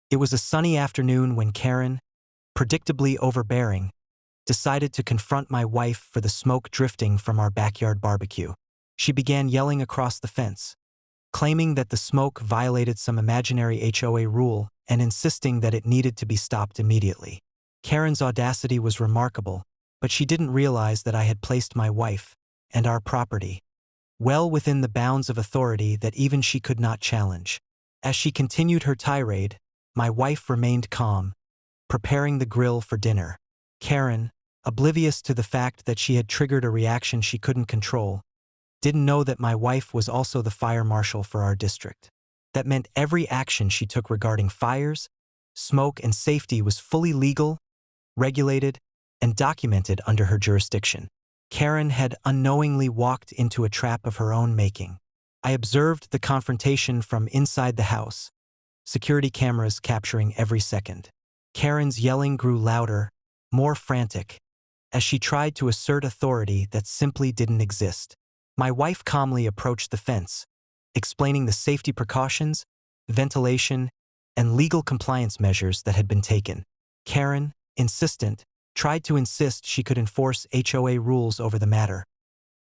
It was a sunny afternoon when Karen, predictably overbearing, decided to confront my wife for the smoke drifting from our backyard barbecue. She began yelling across the fence, claiming that the smoke violated some imaginary HOA rule and insisting that it needed to be stopped immediately. Karen's audacity was remarkable, but she didn't realize that I had placed my wife and our property well within the bounds of authority that even she could not challenge. As she continued her tirade, my wife remained calm, preparing the grill for dinner. Karen, oblivious to the fact that she had triggered a reaction she couldn't control, didn't know that my wife was also the fire marshal for our district. That meant every action she took regarding fires, smoke, and safety was fully legal, regulated, and documented under her jurisdiction. Karen had unknowingly walked into a trap of her own making. I observed the confrontation from inside the house, security cameras capturing every second. Karen's yelling grew louder, more frantic, as she tried to assert authority that simply didn't exist. My wife calmly approached the fence, explaining the safety precautions, ventilation, and legal compliance measures that had been taken. Karen, insistent, tried to insist she could enforce HOA rules over the matter,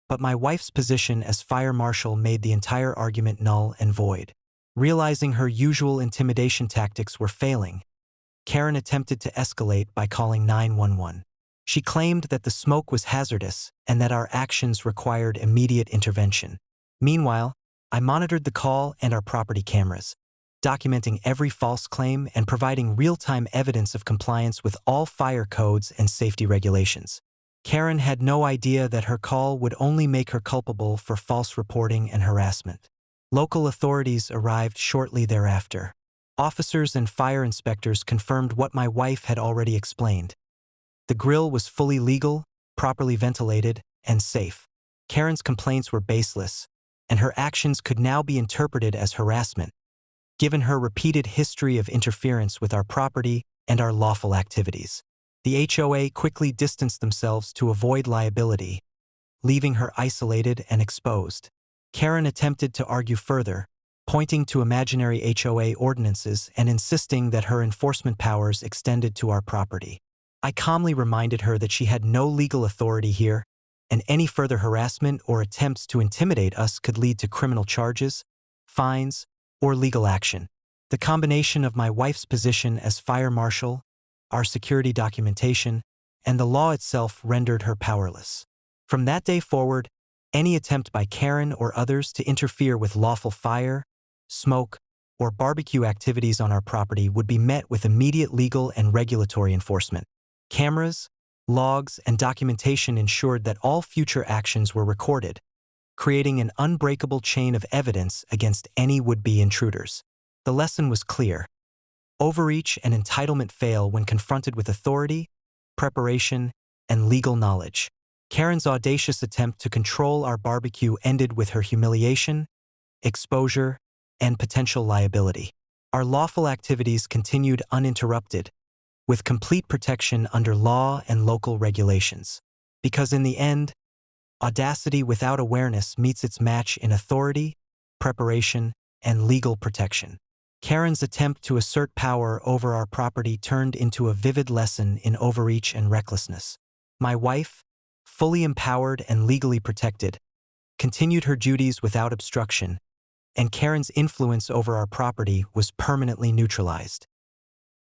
but my wife's position as fire marshal made the entire argument null and void. Realizing her usual intimidation tactics were failing, Karen attempted to escalate by calling 911. She claimed that the smoke was hazardous and that our actions required immediate intervention. Meanwhile, I monitored the call and our property cameras, documenting every false claim and providing real-time evidence of compliance with all fire codes and safety regulations. Karen had no idea that her call would only make her culpable for false reporting and harassment. Local authorities arrived shortly thereafter. Officers and fire inspectors confirmed what my wife had already explained. The grill was fully legal, properly ventilated, and safe. Karen's complaints were baseless, and her actions could now be interpreted as harassment, given her repeated history of interference with our property and our lawful activities. The HOA quickly distanced themselves to avoid liability, leaving her isolated and exposed. Karen attempted to argue further, pointing to imaginary HOA ordinances and insisting that her enforcement powers extended to our property. I calmly reminded her that she had no legal authority here, and any further harassment or attempts to intimidate us could lead to criminal charges, fines, or legal action. The combination of my wife's position as fire marshal, our security documentation, and the law itself rendered her powerless. From that day forward, any attempt by Karen or others to interfere with lawful fire, smoke, or barbecue activities on our property would be met with immediate legal and regulatory enforcement. Cameras, logs, and documentation ensured that all future actions were recorded, creating an unbreakable chain of evidence against any would-be intruders. The lesson was clear. Overreach and entitlement fail when confronted with authority, preparation, and legal knowledge. Karen's audacious attempt to control our barbecue ended with her humiliation, exposure, and potential liability. Our lawful activities continued uninterrupted, with complete protection under law and local regulations. Because in the end, audacity without awareness meets its match in authority, preparation, and legal protection. Karen's attempt to assert power over our property turned into a vivid lesson in overreach and recklessness. My wife, fully empowered and legally protected, continued her duties without obstruction, and Karen's influence over our property was permanently neutralized.